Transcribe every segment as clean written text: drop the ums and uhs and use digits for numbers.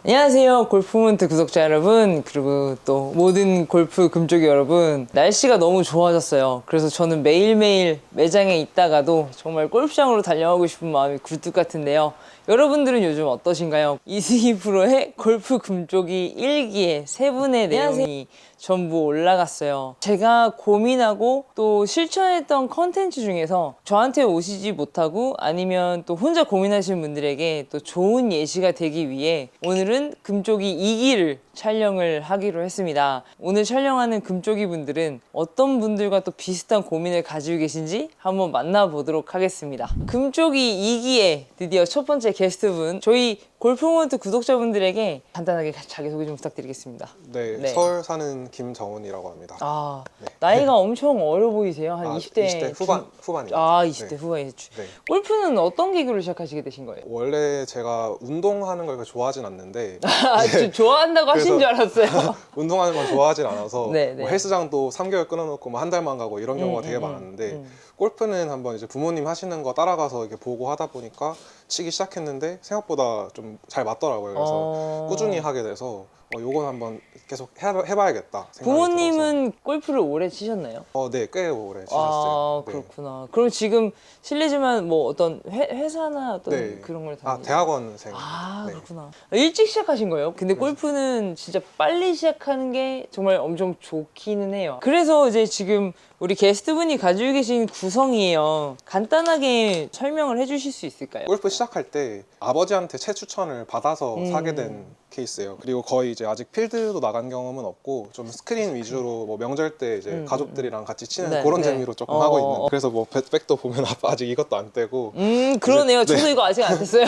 안녕하세요, 골프문트 구독자 여러분, 그리고 또 모든 골프 금쪽이 여러분. 날씨가 너무 좋아졌어요. 그래서 저는 매일매일 매장에 있다가도 정말 골프장으로 달려가고 싶은 마음이 굴뚝 같은데요. 여러분들은 요즘 어떠신가요? 이승희 프로의 골프 금쪽이 1기에 세 분의 내용이 전부 올라갔어요. 제가 고민하고 또 실천했던 컨텐츠 중에서 저한테 오시지 못하고 아니면 또 혼자 고민하시는 분들에게 또 좋은 예시가 되기 위해 오늘은 금쪽이 2기를 촬영을 하기로 했습니다. 오늘 촬영하는 금쪽이 분들은 어떤 분들과 또 비슷한 고민을 가지고 계신지 한번 만나보도록 하겠습니다. 금쪽이 2기에 드디어 첫 번째 게스트분, 저희 골프모먼트 구독자분들에게 간단하게 자기소개 좀 부탁드리겠습니다. 네, 서울 사는 김정훈이라고 합니다. 아, 네. 나이가 엄청 어려 보이세요. 한 20대 20대 후반입니다. 아, 20대 네. 후반이죠. 네. 골프는 어떤 계기로 시작하시게 되신 거예요? 원래 제가 운동하는 걸 그렇게 좋아하진 않는데 아, 좀 좋아한다고 하신 줄 알았어요. 운동하는 건 좋아하진 않아서 네, 네. 뭐 헬스장도 3개월 끊어놓고 뭐 한 달만 가고 이런 경우가 되게 많았는데 골프는 한번 이제 부모님 하시는 거 따라가서 이렇게 보고 하다 보니까 치기 시작했는데 생각보다 좀 잘 맞더라고요. 그래서 꾸준히 하게 돼서 요건 한번 계속 해봐야겠다 생각이 부모님은 골프를 오래 치셨나요? 들어서 네, 꽤 오래 아, 치셨어요. 네. 그렇구나. 그럼 지금 실례지만 뭐 어떤 회사나 어떤 네. 그런 걸 아, 다니세요? 대학원생. 아, 네. 그렇구나. 일찍 시작하신 거예요? 근데 골프는 진짜 빨리 시작하는 게 정말 엄청 좋기는 해요. 그래서 이제 지금 우리 게스트분이 가지고 계신 구성이에요. 간단하게 설명을 해주실 수 있을까요? 골프 시작할 때 아버지한테 채 추천을 받아서 사게 된 케이스예요. 그리고 거의 이제 아직 필드도 나간 경험은 없고 좀 스크린 위주로 뭐 명절 때 이제 가족들이랑 같이 치는 네, 그런 네. 재미로 조금 하고 있는. 그래서 뭐 백도 보면 아직 이것도 안 떼고. 그러네요. 이제, 저도 이거 아직 안 됐어요.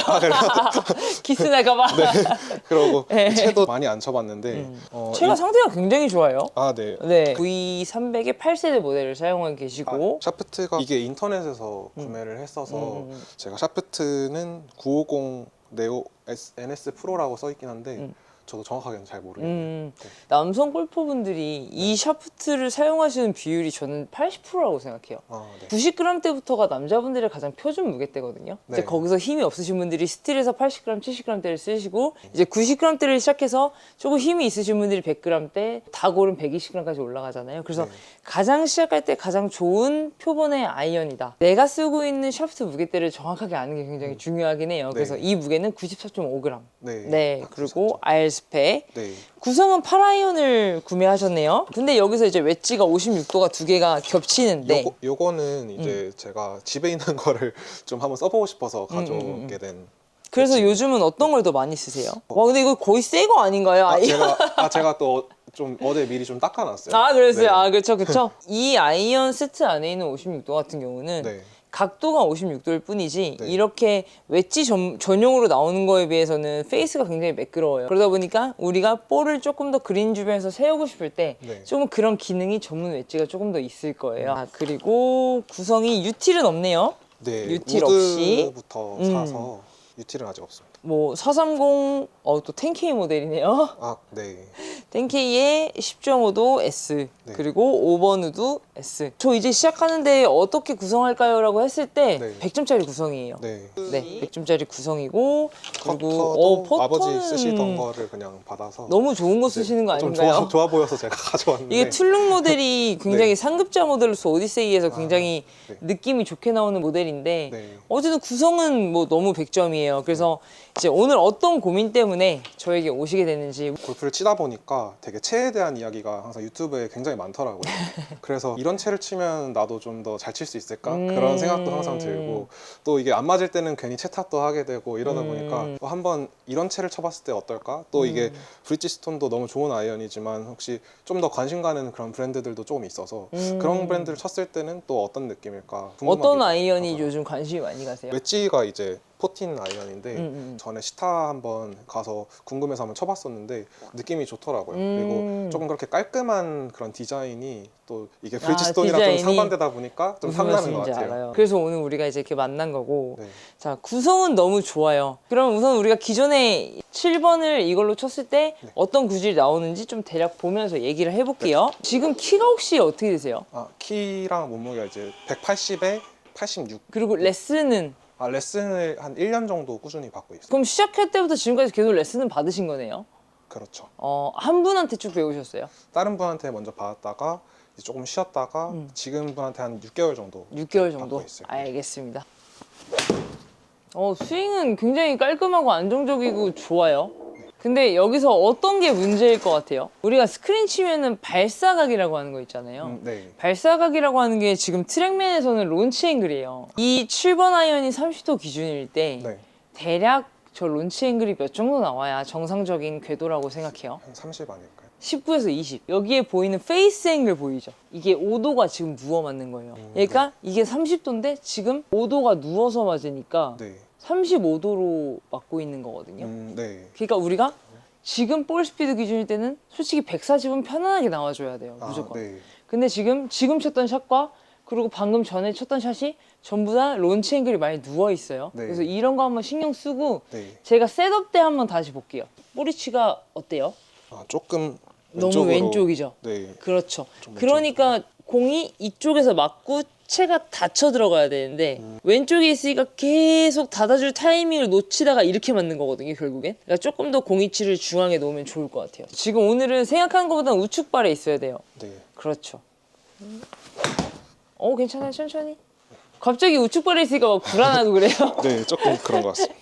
키스 날까봐. 네. 그러고 네. 채도 많이 안 쳐봤는데. 채가 상태가 굉장히 좋아요. 아, 네. 네. V300의 8세대 모델을 사용하고 계시고. 샤프트가 이게 인터넷에서 구매를 했어서 제가 샤프트는 950 네오 NS 프로라고 써 있긴 한데 저도 정확하게는 잘 모르겠네요. 네. 남성 골퍼분들이 이 샤프트를 사용하시는 비율이 저는 80%라고 생각해요. 아, 네. 90g대부터가 남자분들의 가장 표준 무게대거든요. 이제 네. 거기서 힘이 없으신 분들이 스틸에서 80g, 70g대를 쓰시고 이제 90g대를 시작해서 조금 힘이 있으신 분들이 100g대, 다 고른 120g까지 올라가잖아요. 그래서 네. 가장 시작할 때 가장 좋은 표본의 아이언이다. 내가 쓰고 있는 샤프트 무게대를 정확하게 아는 게 굉장히 중요하긴 해요. 네. 그래서 이 무게는 94.5g. 네. 네, 그리고 RS페. 네. 구성은 8아이언을 구매하셨네요. 근데 여기서 이제 웨지가 56도가 두 개가 겹치는데 요거는 이제 제가 집에 있는 거를 좀 한번 써보고 싶어서 가져오게 된. 그래서 웨지. 요즘은 어떤 걸 더 많이 쓰세요? 와, 근데 이거 거의 새 거 아닌가요? 제가 또 좀 어제 미리 좀 닦아놨어요. 아, 그랬어요? 네. 아, 그렇죠, 그렇죠. 이 아이언 세트 안에 있는 56도 같은 경우는 네. 각도가 56도일 뿐이지 네. 이렇게 웨지 전용으로 나오는 거에 비해서는 페이스가 굉장히 매끄러워요. 그러다 보니까 우리가 볼을 조금 더 그린 주변에서 세우고 싶을 때 네. 조금 그런 기능이 전문 웨지가 조금 더 있을 거예요. 아, 그리고 구성이 유틸은 없네요. 네. 유틸 없이. 우드부터 사서 유틸은 아직 없습니다. 뭐 430, 또 10K 모델이네요. 아, 네. 10K에 10.5도 S, 네. 그리고 5번 우드 S. 저 이제 시작하는데 어떻게 구성할까요? 라고 했을 때 네. 100점짜리 구성이에요. 네. 네, 100점짜리 구성이고, 커터도 그리고 아버지 쓰시던 거를 그냥 받아서 너무 좋은 거 이제 쓰시는 거 좀 아닌가요? 좋아 보여서 제가 가져왔는데. 이게 툴룩 모델이 굉장히 네. 상급자 모델로서 오디세이에서 굉장히 네. 느낌이 좋게 나오는 모델인데 네. 어쨌든 구성은 뭐 너무 100점이에요. 그래서 이제 오늘 어떤 고민 때문에 저에게 오시게 됐는지. 골프를 치다 보니까 되게 채에 대한 이야기가 항상 유튜브에 굉장히 많더라고요. 그래서 이런 채를 치면 나도 좀 더 잘 칠 수 있을까? 그런 생각도 항상 들고, 또 이게 안 맞을 때는 괜히 채 탓도 하게 되고 이러다 보니까 한번 이런 채를 쳐봤을 때 어떨까? 또 이게 브릿지스톤도 너무 좋은 아이언이지만 혹시 좀 더 관심 가는 그런 브랜드들도 조금 있어서 그런 브랜드를 쳤을 때는 또 어떤 느낌일까? 궁금하기도 어떤 아이언이 하더라고요. 요즘 관심이 많이 가세요? 웨지가 이제 14 아이언인데 전에 시타 한번 가서 궁금해서 한번 쳐봤었는데 느낌이 좋더라고요. 그리고 조금 그렇게 깔끔한 그런 디자인이 또 이게 브릿지스톤이랑 좀 디자인이 상반되다 보니까 좀 무슨 탐나는 것 말씀인지 같아요. 알아요. 그래서 오늘 우리가 이제 이렇게 만난 거고. 네. 자, 구성은 너무 좋아요. 그럼 우선 우리가 기존에 7번을 이걸로 쳤을 때 어떤 구질이 나오는지 좀 대략 보면서 얘기를 해볼게요. 지금 키가 혹시 어떻게 되세요? 키랑 몸무게가 이제 180에 86. 그리고 레슨은 레슨을 한 1년 정도 꾸준히 받고 있어요. 그럼 시작할 때부터 지금까지 계속 레슨을 받으신 거네요? 그렇죠. 한 분한테 쭉 배우셨어요? 다른 분한테 먼저 받았다가 이제 조금 쉬었다가 지금 분한테 한 6개월 정도 6개월 정도? 받고 있어요. 알겠습니다. 스윙은 굉장히 깔끔하고 안정적이고 좋아요. 근데 여기서 어떤 게 문제일 것 같아요? 우리가 스크린 치면은 발사각이라고 하는 거 있잖아요. 네. 발사각이라고 하는 게 지금 트랙맨에서는 론치 앵글이에요. 이 7번 아이언이 30도 기준일 때 네. 대략 저 론치 앵글이 몇 정도 나와야 정상적인 궤도라고 생각해요? 한 30 아닐까요? 19에서 20. 여기에 보이는 페이스 앵글 보이죠? 이게 5도가 지금 누워 맞는 거예요. 그러니까 이게 30도인데 지금 5도가 누워서 맞으니까 네. 35도로 맞고 있는 거거든요. 네. 그러니까 우리가 지금 볼 스피드 기준일 때는 솔직히 140은 편안하게 나와줘야 돼요. 무조건. 네. 근데 지금 쳤던 샷과 그리고 방금 전에 쳤던 샷이 전부 다 론치 앵글이 많이 누워 있어요. 네. 그래서 이런 거 한번 신경 쓰고 네. 제가 셋업 때 한번 다시 볼게요. 볼 위치가 어때요? 조금 너무 왼쪽이죠? 네. 그렇죠. 좀 그러니까 공이 이쪽에서 맞고 채가 닫혀 들어가야 되는데 왼쪽에 있으니까 계속 닫아줄 타이밍을 놓치다가 이렇게 맞는 거거든요, 결국엔. 그러니까 조금 더 공 위치를 중앙에 놓으면 좋을 것 같아요. 지금 오늘은 생각한 것보다 우측발에 있어야 돼요. 네. 그렇죠. 괜찮아요, 천천히. 갑자기 우측발에 있으니까 막 불안하고 그래요. 네, 조금 그런 것 같습니다.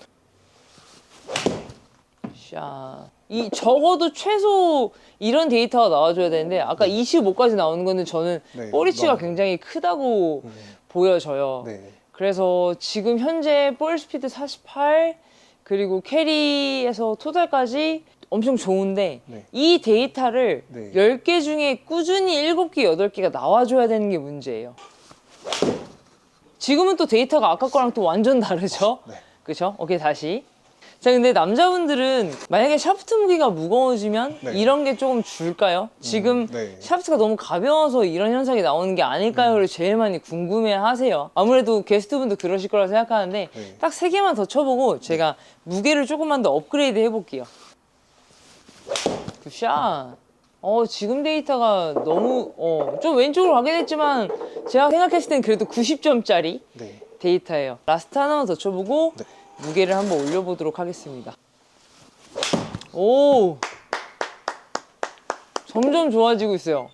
샤. 적어도 최소 이런 데이터가 나와줘야 되는데 아까 25까지 나오는 거는 저는 네, 볼위치가 너무- 굉장히 크다고 보여져요. 네. 그래서 지금 현재 볼 스피드 48 그리고 캐리에서 토탈까지 엄청 좋은데 네. 이 데이터를 네. 10개 중에 꾸준히 7개, 8개가 나와줘야 되는 게 문제예요. 지금은 또 데이터가 아까 거랑 또 완전 다르죠? 네. 그쵸? 오케이, 다시. 자, 근데 남자분들은 만약에 샤프트 무게가 무거워지면 네. 이런 게 조금 줄까요? 지금 네. 샤프트가 너무 가벼워서 이런 현상이 나오는 게 아닐까요?를 제일 많이 궁금해 하세요. 아무래도 게스트분도 그러실 거라 생각하는데 네. 딱 3개만 더 쳐보고 제가 무게를 조금만 더 업그레이드 해볼게요. 굿샷. 지금 데이터가 너무 좀 왼쪽으로 가긴 했지만 제가 생각했을 땐 그래도 90점짜리 네. 데이터예요. 라스트 하나만 더 쳐보고 네. 무게를 한번 올려보도록 하겠습니다. 오, 점점 좋아지고 있어요.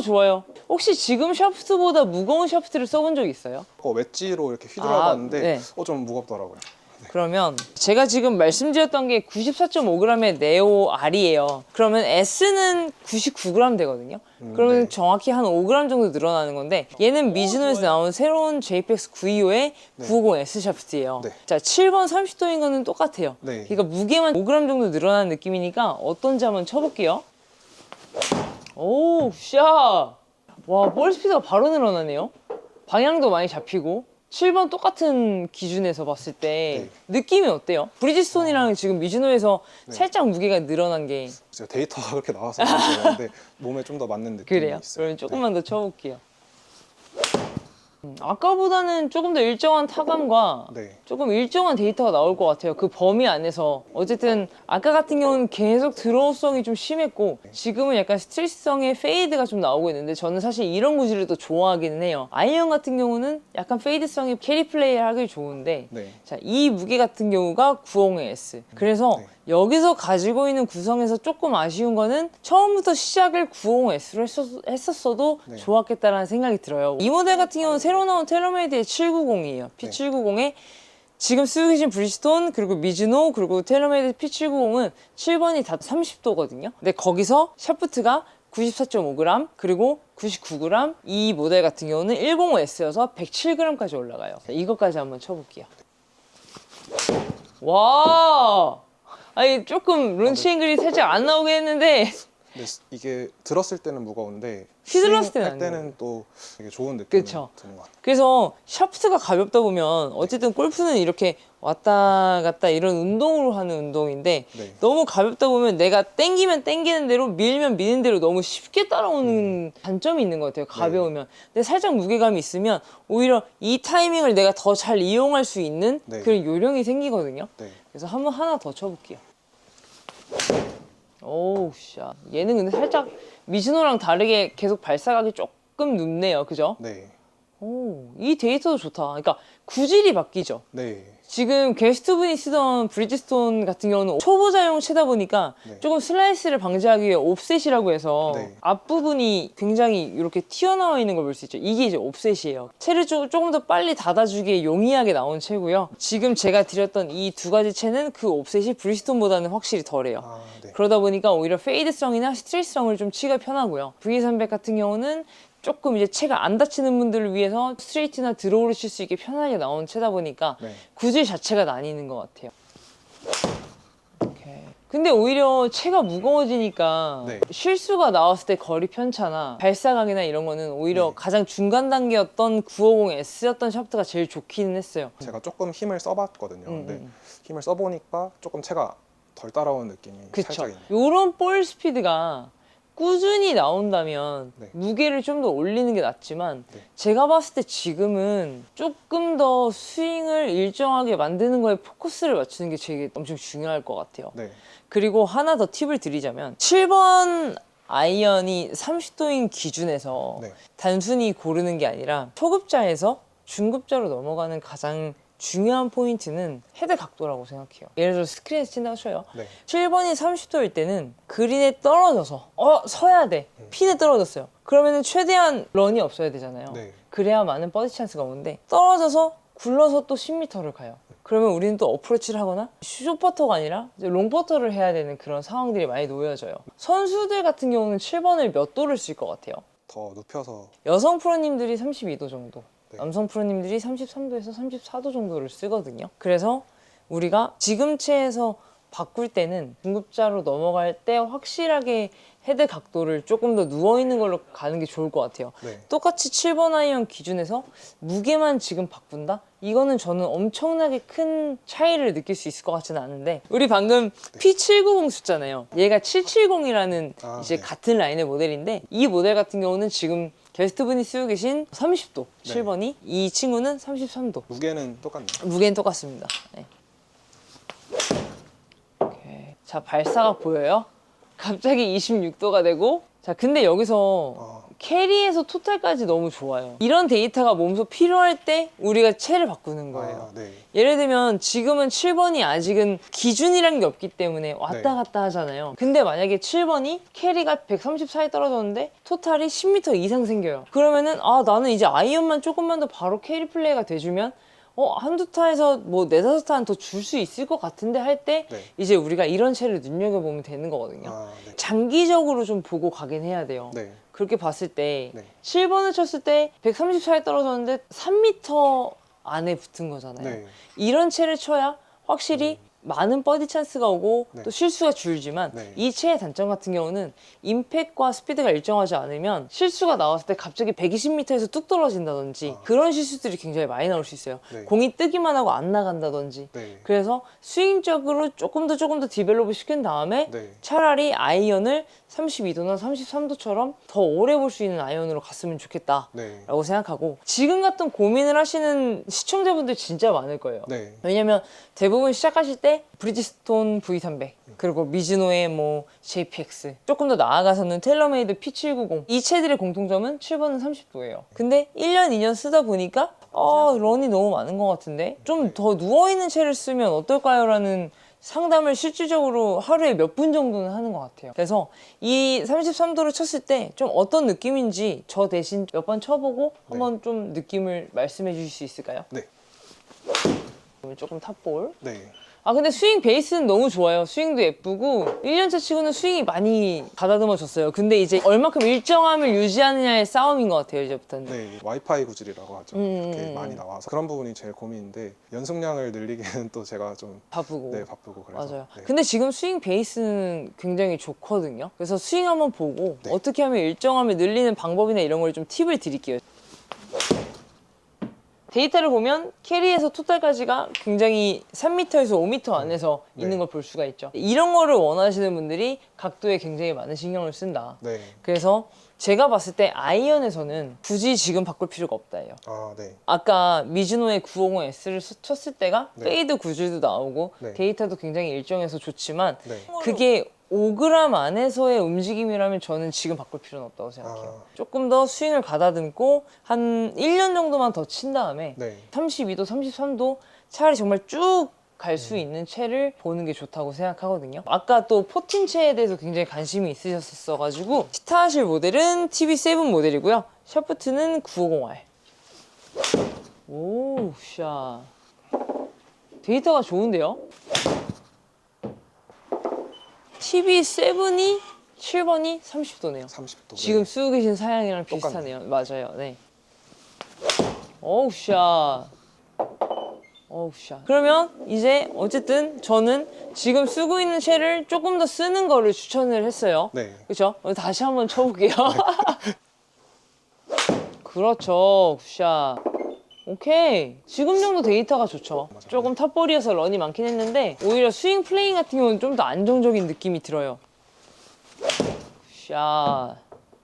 좋아요. 혹시 지금 샤프트보다 무거운 샤프트를 써본 적 있어요? 웨지로 이렇게 휘둘러봤는데 네. 좀 무겁더라고요. 그러면 제가 지금 말씀드렸던 게 94.5g의 네오 R이에요. 그러면 S는 99g 되거든요. 그러면 네. 정확히 한 5g 정도 늘어나는 건데 얘는 미즈노에서 나온 새로운 JPX 925의 950S 샤프트예요. 네. 자, 7번 30도인 거는 똑같아요. 네. 그러니까 무게만 5g 정도 늘어나는 느낌이니까 어떤지 한번 쳐볼게요. 오, 샤! 와, 볼 스피드가 바로 늘어나네요. 방향도 많이 잡히고 7번 똑같은 기준에서 봤을 때 느낌이 어때요? 브리지스톤이랑 지금 미즈노에서 살짝 무게가 늘어난 게 제가 데이터가 그렇게 나와서 모르겠는데 몸에 좀 더 맞는 느낌이 그래요? 있어요. 그러면 조금만 더 쳐볼게요. 아까보다는 조금 더 일정한 타감과 네. 조금 일정한 데이터가 나올 것 같아요. 그 범위 안에서. 어쨌든 아까 같은 경우는 계속 드로우성이 좀 심했고 지금은 약간 스트레스성의 페이드가 좀 나오고 있는데 저는 사실 이런 구질을 더 좋아하기는 해요. 아이언 같은 경우는 약간 페이드성이 캐리 플레이를 하기 좋은데 네. 자, 이 무게 같은 경우가 950S. 그래서 네. 여기서 가지고 있는 구성에서 조금 아쉬운 거는 처음부터 시작을 950S로 했었어도 네. 좋았겠다라는 생각이 들어요. 이 모델 같은 경우는 새로 나온 텔러메이드의 790이에요. P790에 지금 쓰고 계신 브리지스톤 그리고 미즈노 그리고 텔러메이드 P790은 7번이 다 30도거든요. 근데 거기서 샤프트가 94.5g 그리고 99g 이 모델 같은 경우는 105S여서 107g까지 올라가요. 자, 이것까지 한번 쳐볼게요. 와, 아니 조금 론치 앵글이 살짝 안 나오게 했는데 근데 이게 들었을 때는 무거운데 휘둘렀을 때는 할 안 때는 또 되게 좋은 느낌이 그쵸. 드는 것 같아요. 그래서 샤프트가 가볍다 보면 어쨌든 골프는 이렇게 왔다 갔다 이런 운동으로 하는 운동인데 네. 너무 가볍다 보면 내가 땡기면 땡기는 대로 밀면 미는 대로 너무 쉽게 따라오는 단점이 있는 것 같아요. 가벼우면. 근데 살짝 무게감이 있으면 오히려 이 타이밍을 내가 더 잘 이용할 수 있는 네. 그런 요령이 생기거든요. 네. 그래서 한번 하나 더 쳐볼게요. 오우 샷. 얘는 근데 살짝 미즈노랑 다르게 계속 발사각이 조금 눕네요. 그죠? 네. 오, 이 데이터도 좋다. 그러니까 구질이 바뀌죠. 네. 지금 게스트분이 쓰던 브리지스톤 같은 경우는 초보자용 채다 보니까 네. 조금 슬라이스를 방지하기 위해 옵셋이라고 해서 네. 앞부분이 굉장히 이렇게 튀어나와 있는 걸 볼 수 있죠. 이게 이제 옵셋이에요. 채를 조금 더 빨리 닫아주기에 용이하게 나온 채고요. 지금 제가 드렸던 이 두 가지 채는 그 옵셋이 브리지스톤보다는 확실히 덜해요. 아, 네. 그러다 보니까 오히려 페이드성이나 스트레이트성을 좀 치기가 편하고요. V300 같은 경우는 조금 이제 채가 안 다치는 분들을 위해서 스트레이트나 드로우를 칠 수 있게 편하게 나온 채다 보니까 네. 구질 자체가 나뉘는 것 같아요. 오케이. 근데 오히려 채가 무거워지니까 네. 실수가 나왔을 때 거리 편차나 발사각이나 이런 거는 오히려 네. 가장 중간 단계였던 950S였던 샤프트가 제일 좋기는 했어요. 제가 조금 힘을 써봤거든요. 근데 음. 힘을 써보니까 조금 채가 덜 따라오는 느낌이 그쵸. 살짝 있네요. 요런 볼 스피드가 꾸준히 나온다면 네. 무게를 좀 더 올리는 게 낫지만 네. 제가 봤을 때 지금은 조금 더 스윙을 일정하게 만드는 거에 포커스를 맞추는 게 되게 엄청 중요할 것 같아요. 네. 그리고 하나 더 팁을 드리자면 7번 아이언이 30도인 기준에서 네. 단순히 고르는 게 아니라 초급자에서 중급자로 넘어가는 가장 중요한 포인트는 헤드 각도라고 생각해요. 예를 들어 스크린에서 친다고 쳐요. 네. 7번이 30도일 때는 그린에 떨어져서 서야 돼. 핀에 떨어졌어요. 그러면은 최대한 런이 없어야 되잖아요. 네. 그래야 많은 버디 찬스가 오는데 떨어져서 굴러서 또 10m를 가요. 그러면 우리는 또 어프로치를 하거나 숏퍼터가 아니라 이제 롱퍼터를 해야 되는 그런 상황들이 많이 놓여져요. 선수들 같은 경우는 7번을 몇 도를 쓸 것 같아요? 더 눕혀서 여성 프로님들이 32도 정도, 네. 남성 프로님들이 33도에서 34도 정도를 쓰거든요. 그래서 우리가 지금 채에서 바꿀 때는 중급자로 넘어갈 때 확실하게 헤드 각도를 조금 더 누워있는 걸로 가는 게 좋을 것 같아요. 네. 똑같이 7번 아이언 기준에서 무게만 지금 바꾼다? 이거는 저는 엄청나게 큰 차이를 느낄 수 있을 것 같지는 않은데 우리 방금 P790 숫자네요. 얘가 770이라는 아, 이제 네. 같은 라인의 모델인데 이 모델 같은 경우는 지금 게스트분이 쓰고 계신 30도 네. 7번이 이 친구는 33도. 무게는 똑같네요. 무게는 똑같습니다. 네. 오케이. 자, 발사각 보여요? 갑자기 26도가 되고 자, 근데 여기서 캐리에서 토탈까지 너무 좋아요. 이런 데이터가 몸소 필요할 때 우리가 채를 바꾸는 거예요. 아, 네. 예를 들면 지금은 7번이 아직은 기준이란 게 없기 때문에 왔다 네. 갔다 하잖아요. 근데 만약에 7번이 캐리가 130 사이 떨어졌는데 토탈이 10m 이상 생겨요. 그러면은 나는 이제 아이언만 조금만 더 바로 캐리 플레이가 돼주면 한두 타에서 뭐 네다섯 타는 더 줄 수 있을 것 같은데 할 때 네. 이제 우리가 이런 채를 눈여겨보면 되는 거거든요. 아, 네. 장기적으로 좀 보고 가긴 해야 돼요. 네. 그렇게 봤을 때 네. 7번을 쳤을 때 130 사이 떨어졌는데 3m 안에 붙은 거잖아요. 네. 이런 채를 쳐야 확실히 많은 버디 찬스가 오고 네. 또 실수가 줄지만 네. 이 채의 단점 같은 경우는 임팩과 스피드가 일정하지 않으면 실수가 나왔을 때 갑자기 120m에서 뚝 떨어진다든지 그런 실수들이 굉장히 많이 나올 수 있어요. 네. 공이 뜨기만 하고 안 나간다든지 네. 그래서 스윙적으로 조금 더 디벨롭을 시킨 다음에 네. 차라리 아이언을 32도나 33도처럼 더 오래 볼 수 있는 아이언으로 갔으면 좋겠다 네. 라고 생각하고 지금 같은 고민을 하시는 시청자분들 진짜 많을 거예요. 네. 왜냐면 대부분 시작하실 때 브리지스톤 V300 그리고 미즈노의 뭐 JPX 조금 더 나아가서는 텔러메이드 P790 이 채들의 공통점은 7번은 30도예요. 근데 1년 2년 쓰다 보니까 런이 너무 많은 것 같은데 좀 더 누워있는 채를 쓰면 어떨까요? 라는 상담을 실질적으로 하루에 몇 분 정도는 하는 것 같아요. 그래서 이 33도를 쳤을 때 좀 어떤 느낌인지 저 대신 몇 번 쳐보고 한번 좀 느낌을 말씀해 주실 수 있을까요? 네. 조금 탑볼. 네. 근데 스윙 베이스는 너무 좋아요. 스윙도 예쁘고 1년차 치고는 스윙이 많이 가다듬어졌어요. 근데 이제 얼마큼 일정함을 유지하느냐의 싸움인 것 같아요. 이제부터는. 네. 와이파이 구질이라고 하죠. 이렇게 많이 나와서 그런 부분이 제일 고민인데 연습량을 늘리기에는 또 제가 좀 바쁘고. 네, 바쁘고 그래서 맞아요. 네. 근데 지금 스윙 베이스는 굉장히 좋거든요. 그래서 스윙 한번 보고 네. 어떻게 하면 일정함을 늘리는 방법이나 이런 걸 좀 팁을 드릴게요. 데이터를 보면 캐리에서 토탈까지가 굉장히 3m에서 5m 안에서 네. 있는 걸 볼 수가 있죠. 이런 거를 원하시는 분들이 각도에 굉장히 많은 신경을 쓴다. 네. 그래서 제가 봤을 때 아이언에서는 굳이 지금 바꿀 필요가 없다예요. 아, 네. 아까 미즈노의 950S를 쳤을 때가 네. 페이드 구질도 나오고 네. 데이터도 굉장히 일정해서 좋지만 네. 그게 5g 안에서의 움직임이라면 저는 지금 바꿀 필요는 없다고 생각해요. 아. 조금 더 스윙을 가다듬고 한 1년 정도만 더 친 다음에 네. 32도, 33도 차라리 정말 쭉 갈 수 있는 채를 보는 게 좋다고 생각하거든요. 아까 또 포틴 채에 대해서 굉장히 관심이 있으셨어가지고 스타하실 모델은 TB7 모델이고요. 샤프트는 950R. 오, 샷. 데이터가 좋은데요? TB7이 7번이 30도네요. 30도. 지금 쓰고 계신 사양이랑 비슷하네요. 맞아요. 네. 어우 샷. 어우 샷. 그러면 이제 어쨌든 저는 지금 쓰고 있는 채를 조금 더 쓰는 거를 추천을 했어요. 네. 그렇죠? 다시 한번 쳐볼게요. 그렇죠. 샷. 오케이. 지금 정도 데이터가 좋죠. 맞아요. 조금 탑볼이어서 런이 많긴 했는데 오히려 스윙 플레잉 같은 경우는 좀 더 안정적인 느낌이 들어요. 샷.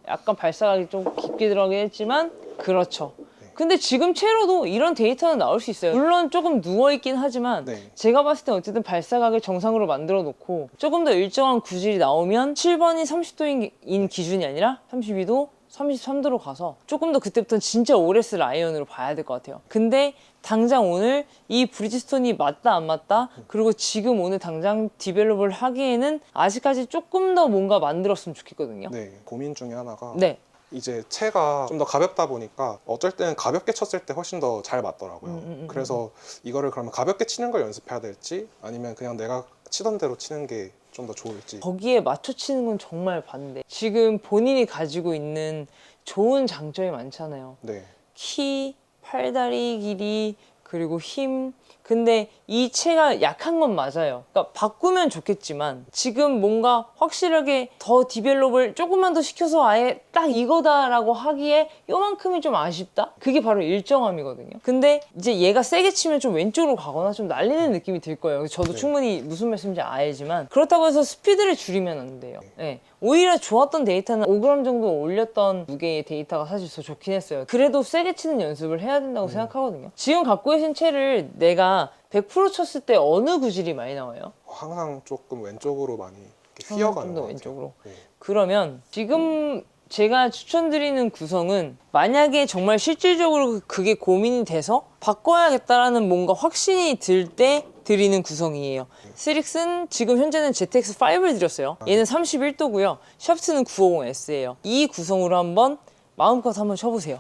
약간 발사각이 좀 깊게 들어가긴 했지만 그렇죠. 근데 지금 채로도 이런 데이터는 나올 수 있어요. 물론 조금 누워있긴 하지만 네. 제가 봤을 때 어쨌든 발사각을 정상으로 만들어 놓고 조금 더 일정한 구질이 나오면 7번이 30도인 기준이 아니라 32도, 33도로 가서 조금 더 그때부터는 진짜 오래 쓸 아이언으로 봐야 될 것 같아요. 근데 당장 오늘 이 브리지스톤이 맞다 안 맞다 그리고 지금 오늘 당장 디벨롭을 하기에는 아직까지 조금 더 뭔가 만들었으면 좋겠거든요. 네. 고민 중에 하나가 네. 이제 채가 좀 더 가볍다 보니까 어쩔 때는 가볍게 쳤을 때 훨씬 더 잘 맞더라고요. 그래서 이거를 그러면 가볍게 치는 걸 연습해야 될지 아니면 그냥 내가 치던 대로 치는 게 좀 더 좋을지. 거기에 맞춰 치는 건 정말 반대. 지금 본인이 가지고 있는 좋은 장점이 많잖아요. 네. 키, 팔다리 길이, 그리고 힘. 근데 이 채가 약한 건 맞아요. 그러니까 바꾸면 좋겠지만 지금 뭔가 확실하게 더 디벨롭을 조금만 더 시켜서 아예 딱 이거다라고 하기에 요만큼이 좀 아쉽다? 그게 바로 일정함이거든요. 근데 이제 얘가 세게 치면 좀 왼쪽으로 가거나 좀 날리는 느낌이 들 거예요. 저도 네. 충분히 무슨 말씀인지 알지만 그렇다고 해서 스피드를 줄이면 안 돼요. 네. 오히려 좋았던 데이터는 5g 정도 올렸던 무게의 데이터가 사실 더 좋긴 했어요. 그래도 세게 치는 연습을 해야 된다고 생각하거든요. 지금 갖고 계신 채를 내가 100% 쳤을 때 어느 구질이 많이 나와요? 항상 조금 왼쪽으로 많이 이렇게 휘어가는 좀 더 것 같아요. 왼쪽으로. 네. 그러면 지금 제가 추천드리는 구성은 만약에 정말 실질적으로 그게 고민이 돼서 바꿔야겠다라는 뭔가 확신이 들 때 드리는 구성이에요. 스릭슨 지금 현재는 ZX5를 드렸어요. 얘는 31도고요. 샤프트는 950S예요. 이 구성으로 한번 마음껏 한번 쳐보세요.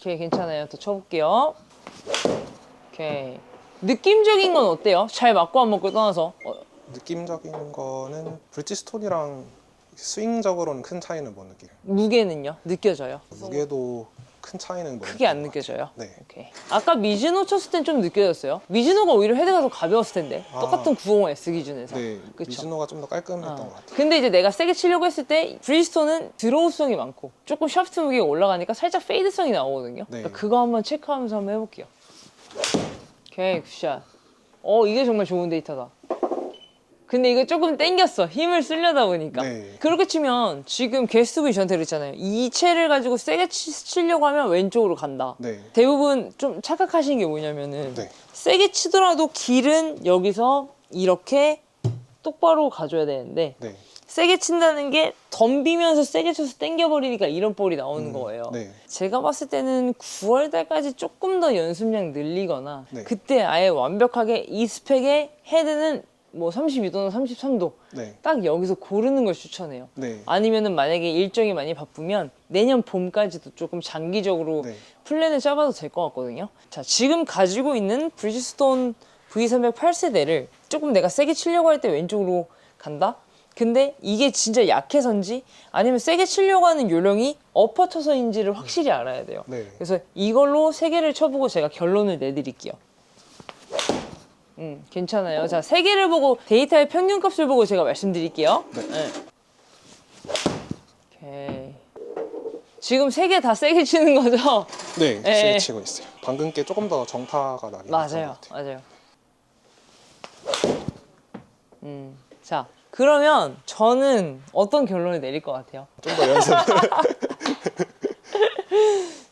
오케이, 괜찮아요. 더 쳐볼게요. 오케이. 느낌적인 건 어때요? 잘 맞고 안 맞고 떠나서. 느낌적인 거는 브리지스톤이랑 스윙적으로는 큰 차이는 못 느껴요. 무게는요? 느껴져요? 무게도 큰 차이는 못 크게 안 느끼는 것 느껴져요? 같아요. 네. 오케이. 아까 미즈노 쳤을 땐 좀 느껴졌어요? 미즈노가 오히려 헤드가 더 가벼웠을 텐데. 아. 똑같은 950S 기준에서. 네. 그쵸? 미즈노가 좀 더 깔끔했던 어. 것 같아요. 근데 이제 내가 세게 치려고 했을 때 브리지스톤은 드로우성이 많고 조금 샤프트 무게가 올라가니까 살짝 페이드성이 나오거든요. 네. 그러니까 그거 한번 체크하면서 한번 해볼게요. 오케이, 굿샷. 이게 정말 좋은 데이터다. 근데 이거 조금 땡겼어. 힘을 쓰려다 보니까. 네. 그렇게 치면 지금 게스트분이 저한테 그랬잖아요. 이 채를 가지고 세게 치려고 하면 왼쪽으로 간다. 네. 대부분 좀 착각하시는 게 뭐냐면은 네. 세게 치더라도 길은 여기서 이렇게 똑바로 가줘야 되는데 네. 세게 친다는 게 덤비면서 세게 쳐서 땡겨버리니까 이런 볼이 나오는 거예요. 네. 제가 봤을 때는 9월 달까지 조금 더 연습량 늘리거나 네. 그때 아예 완벽하게 이 스펙의 헤드는 뭐 32도나 33도 네. 딱 여기서 고르는 걸 추천해요. 네. 아니면은 만약에 일정이 많이 바쁘면 내년 봄까지도 조금 장기적으로 네. 플랜을 짜봐도 될 것 같거든요. 자, 지금 가지고 있는 브리지스톤 V300 8세대를 조금 내가 세게 치려고 할 때 왼쪽으로 간다? 근데 이게 진짜 약해서인지 아니면 세게 치려고 하는 요령이 엎어 쳐서인지를 확실히 알아야 돼요. 네. 그래서 이걸로 3개를 쳐보고 제가 결론을 내드릴게요. 괜찮아요. 자, 3개를 보고 데이터의 평균값을 보고 제가 말씀드릴게요. 네. 오케이. 지금 3개 다 세게 치는 거죠? 네. 예. 세게 치고 있어요. 방금 게 조금 더 정타가 나긴 했던 맞아요. 것 같아요. 맞아요. 자, 그러면 저는 어떤 결론을 내릴 것 같아요? 좀 더 연습.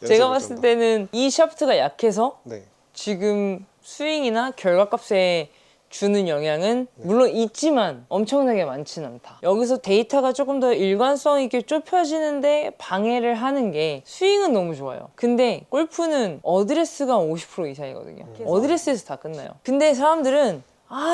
제가 연습을 봤을 좀 더. 때는 이 샤프트가 약해서 네. 지금 스윙이나 결과값에 주는 영향은 물론 있지만 엄청나게 많지는 않다. 여기서 데이터가 조금 더 일관성 있게 좁혀지는데 방해를 하는 게 스윙은 너무 좋아요. 근데 골프는 어드레스가 50% 이상이거든요. 어드레스에서 다 끝나요. 근데 사람들은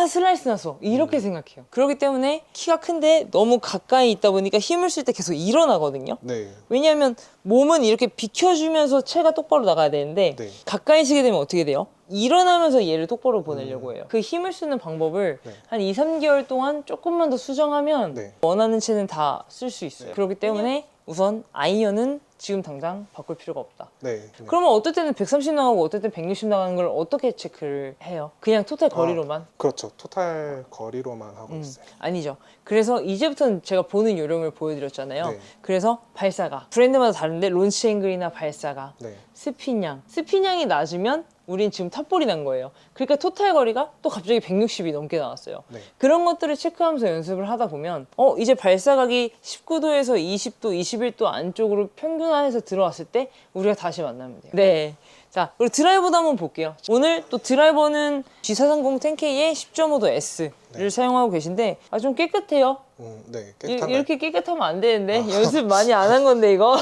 슬라이스 났어 이렇게 생각해요. 그렇기 때문에 키가 큰데 너무 가까이 있다 보니까 힘을 쓸 때 계속 일어나거든요. 네. 왜냐하면 몸은 이렇게 비켜주면서 채가 똑바로 나가야 되는데 네. 가까이 쓰게 되면 어떻게 돼요? 일어나면서 얘를 똑바로 보내려고 해요. 그 힘을 쓰는 방법을 네. 한 2, 3개월 동안 조금만 더 수정하면 네. 원하는 채는 다 쓸 수 있어요. 네. 그렇기 때문에 우선 아이언은 지금 당장 바꿀 필요가 없다. 네. 네. 그러면 어떨 때는 130 나가고 어떨 때는 160 나가는 걸 어떻게 체크를 해요? 그냥 토탈 거리로만? 그렇죠. 토탈 거리로만 하고 있어요. 아니죠. 그래서 이제부터는 제가 보는 요령을 보여드렸잖아요. 네. 그래서 발사가 브랜드마다 다른데 론치 앵글이나 발사가 네. 스핀량이 낮으면 우린 지금 탑볼이 난 거예요. 그러니까 토탈 거리가 또 갑자기 160이 넘게 나왔어요. 네. 그런 것들을 체크하면서 연습을 하다 보면 이제 발사각이 19도에서 20도, 21도 안쪽으로 평균화해서 들어왔을 때 우리가 다시 만나면 돼요. 네. 자, 그리고 드라이버도 한번 볼게요. 오늘 또 드라이버는 G430 10K의 10.5도 S를 네. 사용하고 계신데 좀 깨끗해요. 네. 깨끗한가요? 이렇게 깨끗하면 안 되는데 연습 많이 안 한 건데 이거.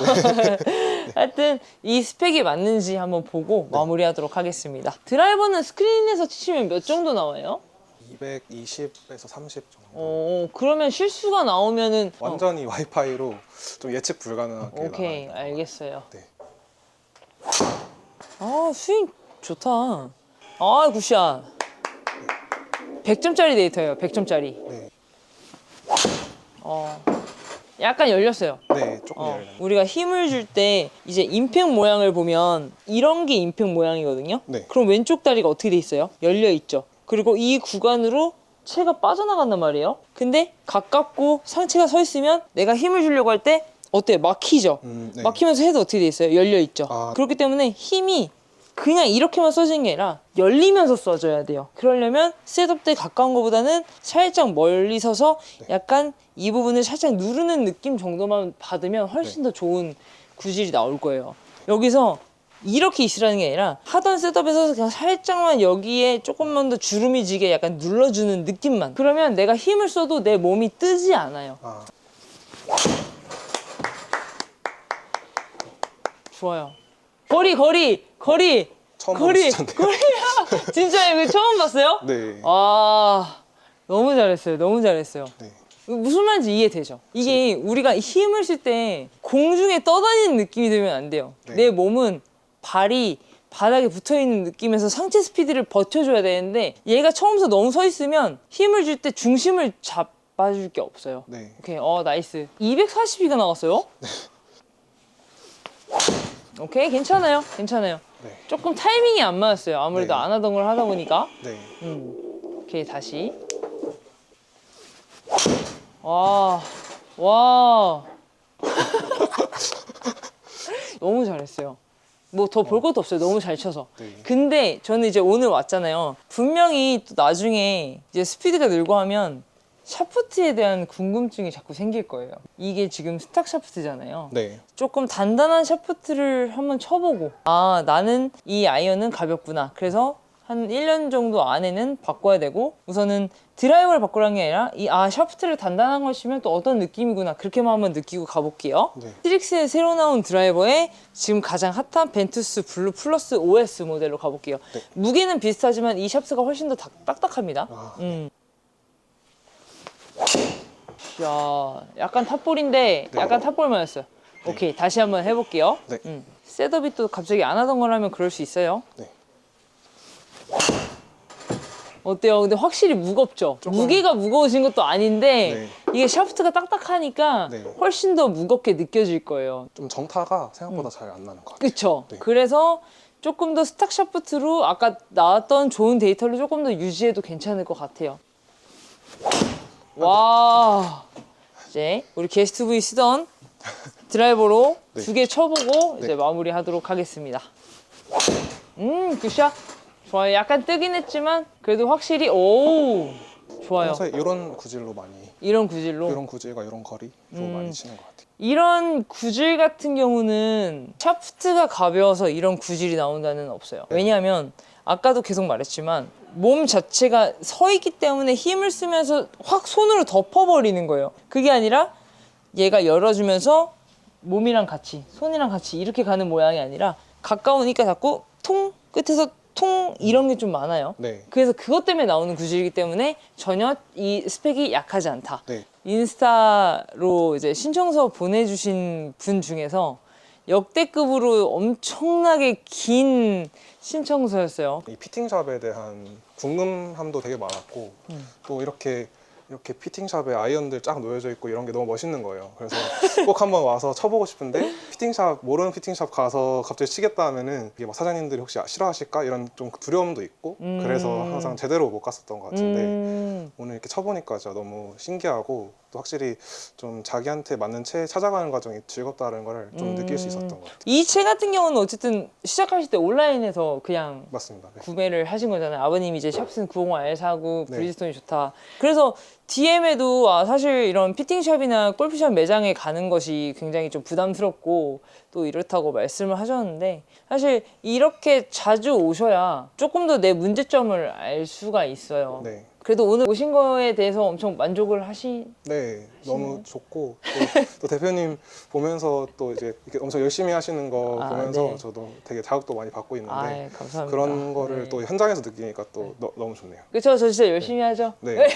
하여튼 이 스펙이 맞는지 한번 보고 마무리하도록 하겠습니다. 드라이버는 스크린에서 치시면 몇 정도 나와요? 220에서 30 정도. 그러면 실수가 나오면은 완전히 와이파이로 좀 예측 불가능하게 오케이, 나가요. 알겠어요. 네. 스윙 좋다. 굿샷. 100점짜리 데이터예요. 100점짜리. 네. 약간 열렸어요. 네, 조금 열려요. 우리가 힘을 줄 때 이제 임팩 모양을 보면 이런 게 임팩 모양이거든요. 네. 그럼 왼쪽 다리가 어떻게 돼 있어요? 열려 있죠. 그리고 이 구간으로 채가 빠져나간단 말이에요. 근데 가깝고 상체가 서 있으면 내가 힘을 주려고 할 때 어때요? 막히죠. 네. 막히면서 헤드 어떻게 돼 있어요? 열려 있죠. 그렇기 때문에 힘이 그냥 이렇게만 써지는 게 아니라 열리면서 써줘야 돼요. 그러려면 셋업 때 가까운 것보다는 살짝 멀리 서서 약간 이 부분을 살짝 누르는 느낌 정도만 받으면 훨씬 더 좋은 구질이 나올 거예요. 여기서 이렇게 있으라는 게 아니라 하던 셋업에서 그냥 살짝만 여기에 조금만 더 주름이 지게 약간 눌러주는 느낌만. 그러면 내가 힘을 써도 내 몸이 뜨지 않아요. 좋아요. 거리. 처음 보는 숫자인데요. 거리야. 진짜 이거 처음 봤어요? 네. 너무 잘했어요. 네. 무슨 말인지 이해되죠? 이게 우리가 힘을 쓸 때 공중에 떠다니는 느낌이 들면 안 돼요. 네. 내 몸은 발이 바닥에 붙어있는 느낌에서 상체 스피드를 버텨줘야 되는데 얘가 처음부터 너무 서 있으면 힘을 줄 때 중심을 잡아줄 게 없어요. 네. 오케이, 나이스. 242가 나왔어요? 오케이, 괜찮아요. 네. 조금 타이밍이 안 맞았어요. 아무래도 네. 안 하던 걸 하다 보니까. 네. 오케이, 다시. 와. 너무 잘했어요. 뭐 더 볼 것도 없어요. 너무 잘 쳐서. 네. 근데 저는 이제 오늘 왔잖아요. 분명히 또 나중에 이제 스피드가 늘고 하면 샤프트에 대한 궁금증이 자꾸 생길 거예요. 이게 지금 스탁 샤프트잖아요. 네. 조금 단단한 샤프트를 한번 쳐보고 나는 이 아이언은 가볍구나. 그래서 한 1년 정도 안에는 바꿔야 되고 우선은 드라이버를 바꾸라는 게 아니라 샤프트를 단단한 걸 치면 또 어떤 느낌이구나. 그렇게만 한번 느끼고 가볼게요. 네. 스트릭스의 새로 나온 드라이버에 지금 가장 핫한 벤투스 블루 플러스 OS 모델로 가볼게요. 네. 무게는 비슷하지만 이 샤프트가 훨씬 더 딱딱합니다. 야, 약간 탑볼인데 네. 약간 탑볼만했어요. 오케이, 다시 한번 해볼게요. 네. 셋업이 또 갑자기 안 하던 거라면 그럴 수 있어요. 네. 어때요? 근데 확실히 무겁죠? 무게가 무거우신 것도 아닌데 이게 샤프트가 딱딱하니까 네. 훨씬 더 무겁게 느껴질 거예요. 좀 정타가 생각보다 잘 안 나는 것 같아요. 그쵸? 네. 그래서 조금 더 스탁 샤프트로 아까 나왔던 좋은 데이터를 조금 더 유지해도 괜찮을 것 같아요. 와, 이제 우리 게스트 V 쓰던 드라이버로 네. 2개 쳐보고 네. 이제 마무리하도록 하겠습니다. 굿샷. 좋아요. 약간 뜨긴 했지만 그래도 확실히 좋아요. 평소에 이런 구질로 많이 이런 구질로. 이런 구질과 이런 거리로 많이 치는 것 같아요. 이런 구질 같은 경우는 샤프트가 가벼워서 이런 구질이 나온다는 없어요. 왜냐하면 아까도 계속 말했지만 몸 자체가 서 있기 때문에 힘을 쓰면서 확 손으로 덮어버리는 거예요. 그게 아니라 얘가 열어주면서 몸이랑 같이, 손이랑 같이 이렇게 가는 모양이 아니라 가까우니까 자꾸 통, 끝에서 통 이런 게 좀 많아요. 네. 그래서 그것 때문에 나오는 구질이기 때문에 전혀 이 스펙이 약하지 않다. 네. 인스타로 이제 신청서 보내주신 분 중에서 역대급으로 엄청나게 긴 신청서였어요. 이 피팅샵에 대한 궁금함도 되게 많았고 또 이렇게 피팅샵에 아이언들 쫙 놓여져 있고 이런 게 너무 멋있는 거예요. 그래서 꼭 한번 와서 쳐보고 싶은데 피팅샵 모르는 피팅샵 가서 갑자기 치겠다 하면은 이게 막 사장님들이 혹시 싫어하실까 이런 좀 두려움도 있고 그래서 항상 제대로 못 갔었던 것 같은데 오늘 이렇게 쳐보니까 진짜 너무 신기하고 또 확실히 좀 자기한테 맞는 채 찾아가는 과정이 즐겁다는 걸 좀 느낄 수 있었던 것 같아요. 이 채 같은 경우는 어쨌든 시작하실 때 온라인에서 그냥 맞습니다. 네. 구매를 하신 거잖아요. 아버님이 이제 샵슨 905R 사고 네. 브리ヂ스톤이 좋다. 그래서 DM에도 사실 이런 피팅샵이나 골프샵 매장에 가는 것이 굉장히 좀 부담스럽고 또 이렇다고 말씀을 하셨는데 사실 이렇게 자주 오셔야 조금 더 내 문제점을 알 수가 있어요. 네. 그래도 오늘 오신 거에 대해서 엄청 만족을 네, 너무 좋고 또 대표님 보면서 또 이제 이렇게 엄청 열심히 하시는 거 보면서 네. 저도 되게 자극도 많이 받고 있는데 감사합니다. 그런 거를 네. 또 현장에서 느끼니까 또 너무 좋네요. 그렇죠. 저 진짜 열심히 하죠. 네,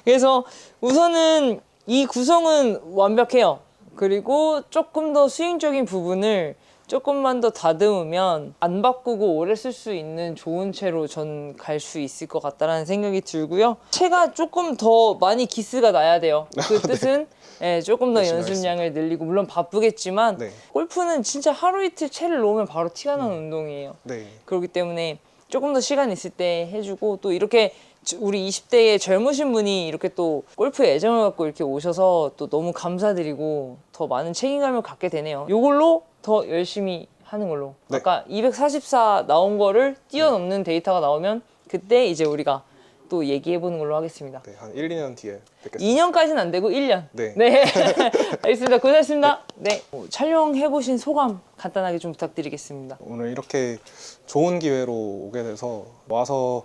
그래서 우선은 이 구성은 완벽해요. 그리고 조금 더 스윙적인 부분을 조금만 더 다듬으면 안 바꾸고 오래 쓸 수 있는 좋은 채로 전 갈 수 있을 것 같다라는 생각이 들고요. 채가 조금 더 많이 기스가 나야 돼요. 그 뜻은 조금 더 열심히 연습량을 늘리고 물론 바쁘겠지만 네. 골프는 진짜 하루 이틀 채를 놓으면 바로 티가 나는 운동이에요. 네, 그렇기 때문에 조금 더 시간 있을 때 해주고 또 이렇게 우리 20대의 젊으신 분이 이렇게 또 골프에 애정을 갖고 이렇게 오셔서 또 너무 감사드리고 더 많은 책임감을 갖게 되네요. 이걸로 더 열심히 하는 걸로. 네. 아까 244 나온 거를 뛰어넘는 데이터가 나오면 그때 이제 우리가 또 얘기해보는 걸로 하겠습니다. 네, 한 1, 2년 뒤에 뵙겠습니다. 2년까지는 안 되고 1년. 네. 알겠습니다. 고생했습니다. 네. 촬영해보신 소감 간단하게 좀 부탁드리겠습니다. 오늘 이렇게 좋은 기회로 오게 돼서 와서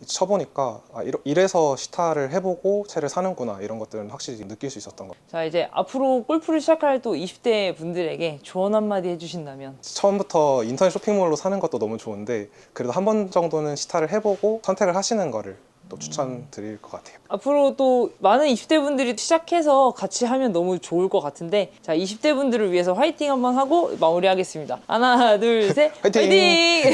쳐보니까 이래서 시타를 해보고 채를 사는구나 이런 것들은 확실히 느낄 수 있었던 것 같아요. 자, 이제 앞으로 골프를 시작할 또 20대 분들에게 조언 한마디 해주신다면? 처음부터 인터넷 쇼핑몰로 사는 것도 너무 좋은데 그래도 한 번 정도는 시타를 해보고 선택을 하시는 거를 또 추천드릴 것 같아요. 앞으로 또 많은 20대 분들이 시작해서 같이 하면 너무 좋을 것 같은데, 자, 20대 분들을 위해서 화이팅 한번 하고 마무리하겠습니다. 하나, 둘, 셋. 화이팅! 화이팅!